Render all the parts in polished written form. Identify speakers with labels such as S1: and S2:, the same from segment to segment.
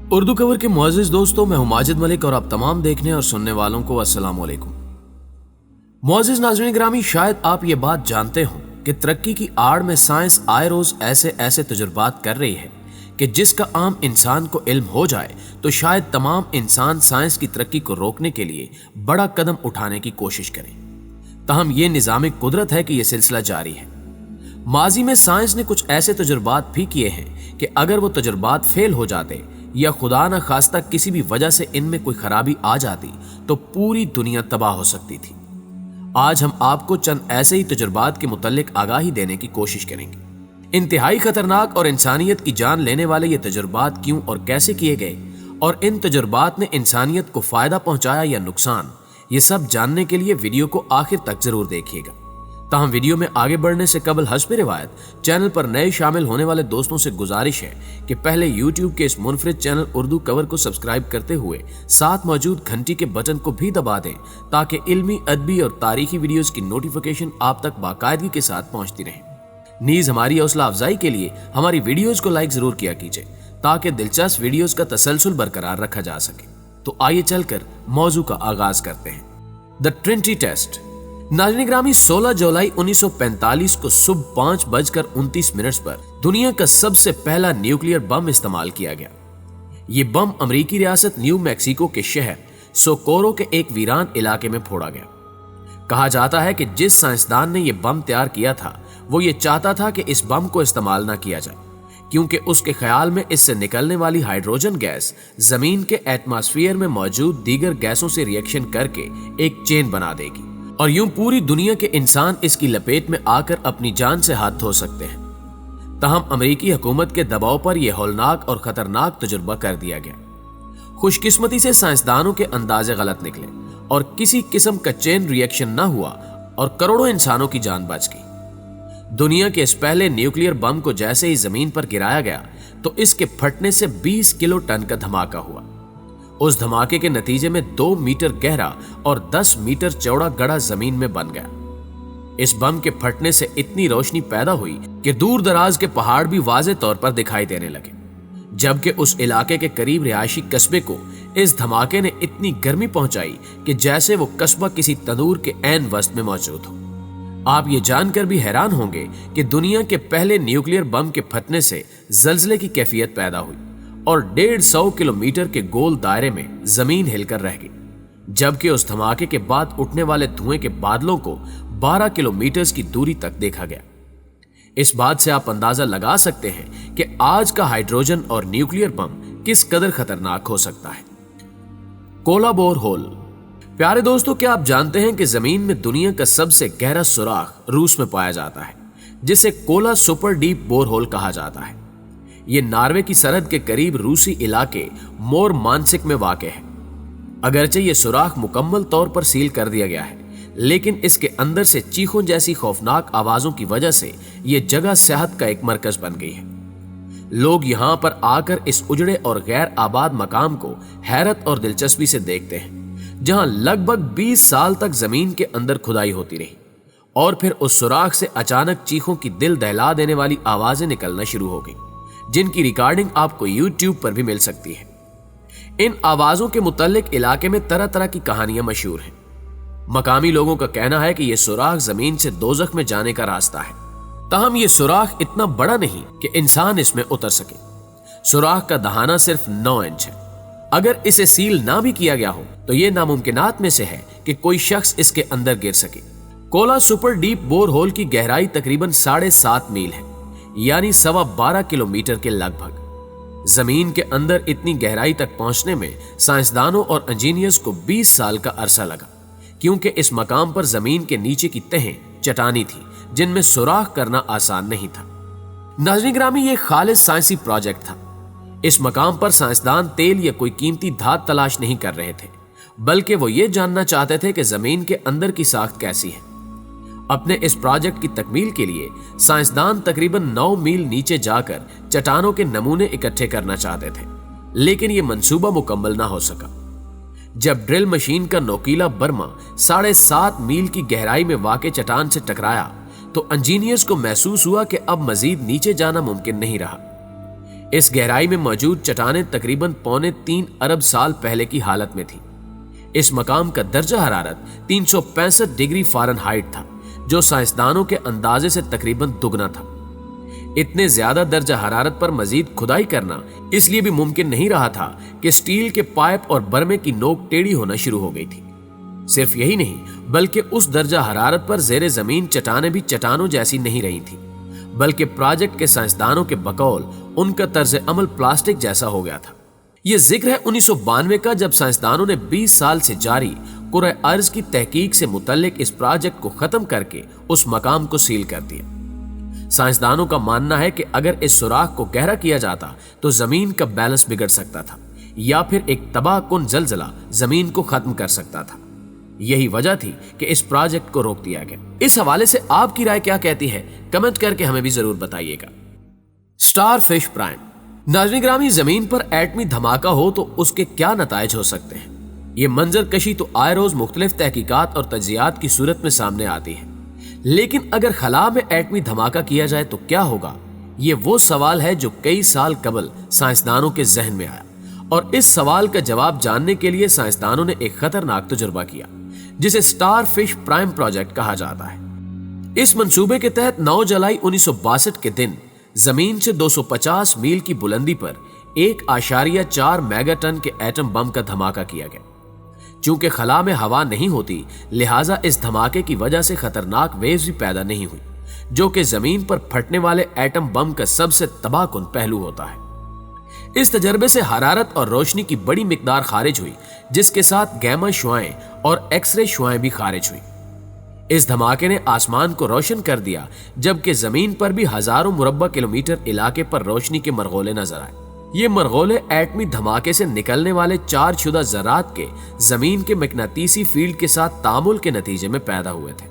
S1: اردو کور کے معزز دوستوں، میں ہوں ماجد ملک اور آپ تمام دیکھنے اور سننے والوں کو السلام علیکم۔ معزز ناظرین گرامی، شاید آپ یہ بات جانتے ہوں کہ ترقی کی آڑ میں سائنس آئے روز ایسے تجربات کر رہی ہے کہ جس کا عام انسان کو علم ہو جائے تو شاید تمام انسان سائنس کی ترقی کو روکنے کے لیے بڑا قدم اٹھانے کی کوشش کریں۔ تاہم یہ نظام قدرت ہے کہ یہ سلسلہ جاری ہے۔ ماضی میں سائنس نے کچھ ایسے تجربات بھی کیے ہیں کہ اگر وہ تجربات فیل ہو جاتے یا خدا نہ خواستہ کسی بھی وجہ سے ان میں کوئی خرابی آ جاتی تو پوری دنیا تباہ ہو سکتی تھی۔ آج ہم آپ کو چند ایسے ہی تجربات کے متعلق آگاہی دینے کی کوشش کریں گے۔ انتہائی خطرناک اور انسانیت کی جان لینے والے یہ تجربات کیوں اور کیسے کیے گئے اور ان تجربات نے انسانیت کو فائدہ پہنچایا یا نقصان، یہ سب جاننے کے لیے ویڈیو کو آخر تک ضرور دیکھیے گا۔ تاہم ویڈیو میں آگے بڑھنے سے قبل حسب روایت چینل پر نئے شامل ہونے والے دوستوں سے گزارش ہے کہ پہلے یوٹیوب کے اس منفرد چینل اردو کور کو سبسکرائب کرتے ہوئے ساتھ موجود گھنٹی کے بٹن کو بھی دبا دیں تاکہ علمی، ادبی اور تاریخی ویڈیوز کی نوٹیفیکیشن آپ تک باقاعدگی کے ساتھ پہنچتی رہے۔ نیز ہماری حوصلہ افزائی کے لیے ہماری ویڈیوز کو لائک ضرور کیا کیجیے تاکہ دلچسپ ویڈیوز کا تسلسل برقرار رکھا جا سکے۔ تو آئیے چل کر موضوع کا آغاز کرتے ہیں۔ دی ٹرینٹی ٹیسٹ۔ ناظرین گرامی، 16 جولائی 1945 کو صبح 5:29 پر دنیا کا سب سے پہلا نیوکلیئر بم استعمال کیا گیا۔ یہ بم امریکی ریاست نیو میکسیکو کے شہر سوکورو کے ایک ویران علاقے میں پھوڑا گیا۔ کہا جاتا ہے کہ جس سائنسدان نے یہ بم تیار کیا تھا وہ یہ چاہتا تھا کہ اس بم کو استعمال نہ کیا جائے، کیونکہ اس کے خیال میں اس سے نکلنے والی ہائیڈروجن گیس زمین کے ایٹماسفیئر میں موجود دیگر گیسوں سے ریئیکشن کر کے ایک چین بنا دے گی اور یوں پوری دنیا کے انسان اس کی لپیٹ میں آ کر اپنی جان سے ہاتھ دھو سکتے ہیں۔ تاہم امریکی حکومت کے دباؤ پر یہ ہولناک اور خطرناک تجربہ کر دیا گیا۔ خوش قسمتی سے سائنسدانوں کے اندازے غلط نکلے اور کسی قسم کا چین ریئیکشن نہ ہوا اور کروڑوں انسانوں کی جان بچ گئی۔ دنیا کے اس پہلے نیوکلیئر بم کو جیسے ہی زمین پر گرایا گیا تو اس کے پھٹنے سے 20 کلو ٹن کا دھماکہ ہوا۔ اس دھماکے کے نتیجے میں 2 میٹر گہرا اور 10 میٹر چوڑا گڑھا زمین میں بن گیا۔ اس بم کے پھٹنے سے اتنی روشنی پیدا ہوئی کہ دور دراز کے پہاڑ بھی واضح طور پر دکھائی دینے لگے، جبکہ اس علاقے کے قریب رہائشی قصبے کو اس دھماکے نے اتنی گرمی پہنچائی کہ جیسے وہ قصبہ کسی تندور کے عین وسط میں موجود ہو۔ آپ یہ جان کر بھی حیران ہوں گے کہ دنیا کے پہلے نیوکلیئر بم کے پھٹنے سے زلزلے کی کیفیت پیدا ہوئی اور 150 کلومیٹر کے گول دائرے میں زمین ہل کر رہ گئی، جبکہ اس دھماکے کے بعد اٹھنے والے دھوئیں کے بادلوں کو 12 کلومیٹر کی دوری تک دیکھا گیا۔ اس بات سے آپ اندازہ لگا سکتے ہیں کہ آج کا ہائیڈروجن اور نیوکلیئر بم کس قدر خطرناک ہو سکتا ہے۔ کولا بور ہول۔ پیارے دوستو، کیا آپ جانتے ہیں کہ زمین میں دنیا کا سب سے گہرا سوراخ روس میں پایا جاتا ہے، جسے کولا سپر ڈیپ بور ہول کہا جاتا ہے۔ یہ ناروے کی سرحد کے قریب روسی علاقے مور مانسک میں واقع ہے۔ اگرچہ یہ سوراخ مکمل طور پر سیل کر دیا گیا ہے، لیکن اس کے اندر سے چیخوں جیسی خوفناک آوازوں کی وجہ سے یہ جگہ سیاحت کا ایک مرکز بن گئی ہے۔ لوگ یہاں پر آ کر اس اجڑے اور غیر آباد مقام کو حیرت اور دلچسپی سے دیکھتے ہیں، جہاں لگ بھگ 20 سال تک زمین کے اندر کھدائی ہوتی رہی اور پھر اس سوراخ سے اچانک چیخوں کی دل دہلا دینے والی آوازیں نکلنا شروع ہو گئی، جن کی ریکارڈنگ آپ کو یوٹیوب پر بھی مل سکتی ہے۔ ان آوازوں کے متعلق علاقے میں طرح طرح کی کہانیاں مشہور ہیں۔ مقامی لوگوں کا کہنا ہے کہ یہ سوراخ زمین سے دوزخ میں جانے کا راستہ ہے، تاہم یہ سوراخ اتنا بڑا نہیں کہ انسان اس میں اتر سکے۔ سوراخ کا دہانہ صرف 9 انچ ہے۔ اگر اسے سیل نہ بھی کیا گیا ہو تو یہ ناممکنات میں سے ہے کہ کوئی شخص اس کے اندر گر سکے۔ کولا سپر ڈیپ بور ہول کی گہرائی تقریباً 7.5 میل ہے، یعنی 12.25 کلومیٹر کے لگ بھگ۔ زمین کے اندر اتنی گہرائی تک پہنچنے میں سائنسدانوں اور انجینئرز کو 20 سال کا عرصہ لگا، کیونکہ اس مقام پر زمین کے نیچے کی تہیں چٹانی تھی جن میں سوراخ کرنا آسان نہیں تھا۔ ناظرین گرامی، یہ خالص سائنسی پروجیکٹ تھا۔ اس مقام پر سائنسدان تیل یا کوئی قیمتی دھات تلاش نہیں کر رہے تھے، بلکہ وہ یہ جاننا چاہتے تھے کہ زمین کے اندر کی ساخت کیسی ہے۔ اپنے اس پروجیکٹ کی تکمیل کے لیے سائنسدان تقریباً 9 میل نیچے جا کر چٹانوں کے نمونے اکٹھے کرنا چاہتے تھے، لیکن یہ منصوبہ مکمل نہ ہو سکا۔ جب ڈرل مشین کا نوکیلا برما 7.5 میل کی گہرائی میں واقع چٹان سے ٹکرایا تو انجینئرز کو محسوس ہوا کہ اب مزید نیچے جانا ممکن نہیں رہا۔ इस गहराई में मौजूद चट्टानें तकरीबन 3.25 अरब साल पहले की हालत में थी। इस मकाम का दर्जा हरारत 365 डिग्री फ़ारेनहाइट था, जो साइंसदानों के अंदाजे से तकरीबन दुगना था। इतने ज्यादा दर्जा हरारत पर मजीद खुदाई करना इसलिए भी मुमकिन नहीं रहा था कि स्टील के पाइप और बर्मे की नोक टेढ़ी होना शुरू हो गई थी। सिर्फ यही नहीं, बल्कि उस दर्जा हरारत पर जेरे जमीन चट्टानें भी चट्टानों जैसी नहीं रही थी, बल्कि प्रोजेक्ट के साइंसदानों के बकौल उनका तर्ज अमल प्लास्टिक जैसा हो गया था। यह जिक्र है 1992 का, जब साइंसदानों ने 20 साल से जारी कुरे अर्ज की तहकीक से मुतल्लिक इस प्रोजेक्ट को खत्म करके उस मकाम को सील कर दिया। साइंसदानों का मानना है कि अगर इस सुराख को गहरा किया जाता तो जमीन का बैलेंस बिगड़ सकता था, या फिर एक तबाहकुन जलजला जमीन को खत्म कर सकता था। यही वजह थी कि इस प्रोजेक्ट को रोक दिया गया। इस हवाले से आपकी राय क्या कहती है, कमेंट करके हमें भी जरूर बताइएगा। Starfish prime. नाज़रीन ग्रामी, जमीन पर एटमी धमाका हो तो उसके क्या नताइज हो सकते हैं? ये मंजर कशी तो आए रोज मुख्तलिफ तहकीकात और तज्जियात की सूरत में सामने आती है, लेकिन अगर खला में एटमी धमाका किया जाए तो क्या होगा? ये वो सवाल है जो कई साल कबल साइंसदानों के जहन में आया, और इस सवाल का जवाब जानने के लिए साइंसदानों ने एक खतरनाक तजुर्बा किया, जिसे स्टारफिश प्राइम प्रोजेक्ट कहा जाता है। इस मंसूबे के तहत 9 जुलाई 1962 के दिन जमीन से 250 मील की बुलंदी पर 1.4 मेगाटन के एटम बम का धमाका किया गया। चूंकि खला में हवा नहीं होती, लिहाजा इस धमाके की वजह से खतरनाक वेव्स भी पैदा नहीं हुई, जो कि जमीन पर फटने वाले एटम बम का सबसे तबाहकुन पहलू होता है। इस तजर्बे से हरारत और रोशनी की बड़ी मिकदार खारिज हुई, जिसके साथ गैमा शुआएं और एक्सरे शुआएं भी खारिज हुई। इस धमाके ने आसमान को रोशन कर दिया, जबकि जमीन पर भी हजारों मुरब्बा किलोमीटर इलाके पर रोशनी के मरगोले नजर आए। ये मरगोले एटमी धमाके से निकलने वाले चारशुदा ज़रात के जमीन के मकनातीसी फील्ड के साथ तामुल के नतीजे में पैदा हुए थे।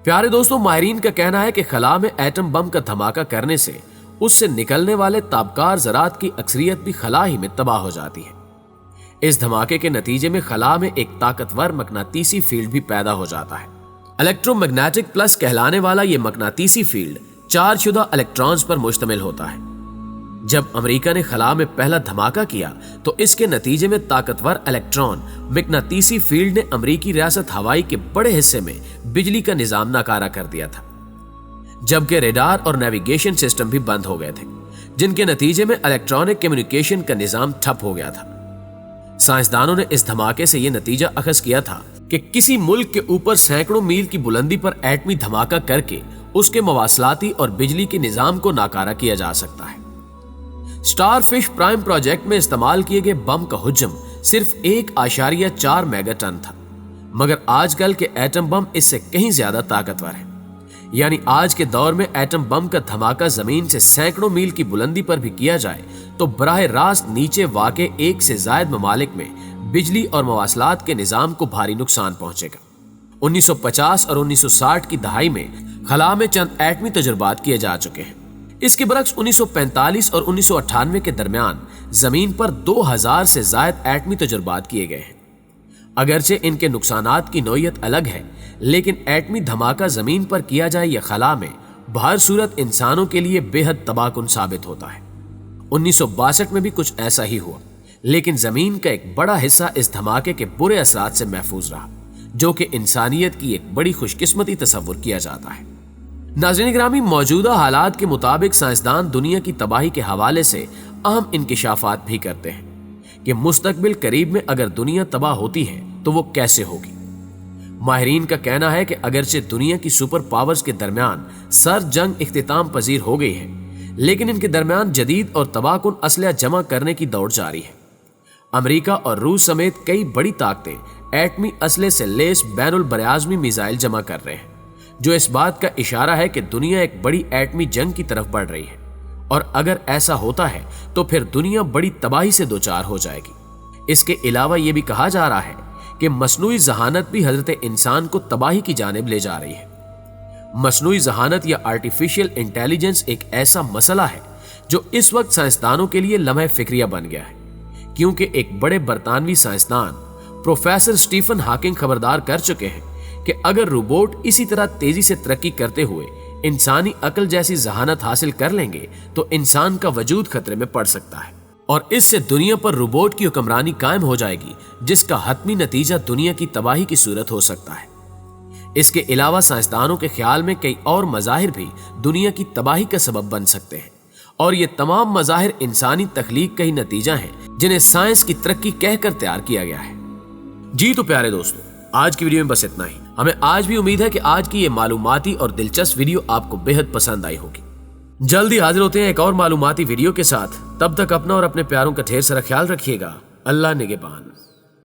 S1: प्यारे दोस्तों, माहिरीन का कहना है कि खला में एटम बम का धमाका करने से उससे निकलने वाले ताबकार ज़रात की अक्सरियत भी खला ही में तबाह हो जाती है। इस धमाके के नतीजे में खला में एक ताकतवर मकनातीसी फील्ड भी पैदा हो जाता है। इलेक्ट्रोमैग्नेटिक प्लस कहलाने वाला यह मकनातीसी फील्ड चारशुदा इलेक्ट्रॉन्स पर मुश्तमिल होता है। जब अमेरिका ने खला में पहला धमाका किया तो इसके नतीजे में ताकतवर इलेक्ट्रॉन मकनातीसी फील्ड ने अमेरिकी रियासत हवाई के बड़े हिस्से में बिजली का निजाम नाकारा कर दिया था, जबकि रेडार और नेविगेशन सिस्टम भी बंद हो गए थे, जिनके नतीजे में इलेक्ट्रॉनिक कम्युनिकेशन का निजाम ठप हो गया था। साइंसदानों ने इस धमाके से यह नतीजा अखज किया था कि किसी मुल्क के ऊपर सैकड़ों मील की बुलंदी पर एटमी धमाका करके उसके मवासलाती और बिजली के निजाम को नाकारा किया जा सकता है। स्टारफिश प्राइम प्रोजेक्ट में इस्तेमाल किए गए बम का हुज्म सिर्फ 1.4 मेगाटन था, मगर आजकल के एटम बम इससे कहीं ज्यादा ताकतवर है। यानी आज के दौर में एटम बम का धमाका जमीन से सैकड़ों मील की बुलंदी पर भी किया जाए तो बराह रास्त नीचे वाक़े 1 से ज़ायद ममालिक में बिजली और मवासलात के निजाम को भारी नुकसान पहुंचेगा। 1950 और 1960 की दहाई में खला में चंद एटमी तजुर्बात किए जा चुके हैं। इसके बरक्स 1945 और 1998 के दरमियान जमीन पर 2000 से ज़ायद एटमी तजुर्बात किए गए हैं। अगरचे इनके नुकसानात की नौयत अलग है, लेकिन एटमी धमाका जमीन पर किया जाए या खला में, बहर सूरत इंसानों के लिए बेहद तबाहकुन साबित होता है। 1962 में भी कुछ ऐसा ही हुआ, लेकिन जमीन का एक बड़ा हिस्सा इस धमाके के बुरे असरात से महफूज रहा, जो कि इंसानियत की एक बड़ी खुशकिस्मती तस्वुर किया जाता है। नाज़रीन ग्रामी, मौजूदा हालात के मुताबिक साइंसदान दुनिया की तबाही के हवाले से अहम इंकिशाफात भी करते हैं कि मुस्तकबिल करीब में अगर दुनिया तबाह होती है तो वो कैसे होगी। माहिरीन का कहना है कि अगरचे दुनिया की सुपर पावर्स के दरमियान सर जंग इख्तिताम पजीर हो गई है, लेकिन इनके दरमियान जदीद और तबाहकुन असलहा जमा करने की दौड़ जारी है। अमेरिका और रूस समेत कई बड़ी ताकतें एटमी असले से लेस बैनुल बरआज़मी मिसाइल जमा कर रहे हैं, जो इस बात का इशारा है कि दुनिया एक बड़ी एटमी जंग की तरफ बढ़ रही है, और अगर ऐसा होता है तो फिर दुनिया बड़ी तबाही से दोचार हो जाएगी। इसके अलावा यह भी कहा जा रहा है कि मसनूई जहानत भी हजरत इंसान को तबाही की जानिब ले जा रही है। मसनूई जहानत या आर्टिफिशियल इंटेलिजेंस एक ऐसा मसला है जो इस वक्त साइंसदानों के लिए लम्हे फिक्रिया बन गया है, क्योंकि एक बड़े बरतानवी साइंसदान प्रोफेसर स्टीफन हॉकिंग खबरदार कर चुके हैं कि अगर रोबोट इसी तरह तेजी से तरक्की करते हुए इंसानी अक्ल जैसी जहानत हासिल कर लेंगे तो इंसान का वजूद खतरे में पड़ सकता है और इससे दुनिया पर रोबोट की हुक्मरानी कायम हो जाएगी, जिसका हतमी नतीजा दुनिया की तबाही की सूरत हो सकता है। इसके अलावा साइंसदानों के ख्याल में कई और मज़ाहिर भी दुनिया की तबाही का सबब बन सकते हैं और ये तमाम मज़ाहिर इंसानी तख्लीक का ही नतीजा हैं, जिन्हें साइंस की तरक्की कहकर तैयार किया गया है। जी तो प्यारे दोस्तों, आज की वीडियो में बस इतना ही। हमें आज भी उम्मीद है कि आज की ये मालूमाती और दिलचस्प वीडियो आपको बेहद पसंद आई होगी। जल्दी हाजिर होते हैं एक और मालूमाती वीडियो के साथ। तब तक अपना और अपने प्यारों का ढेर सारा ख्याल रखिएगा। अल्लाह निगहबान।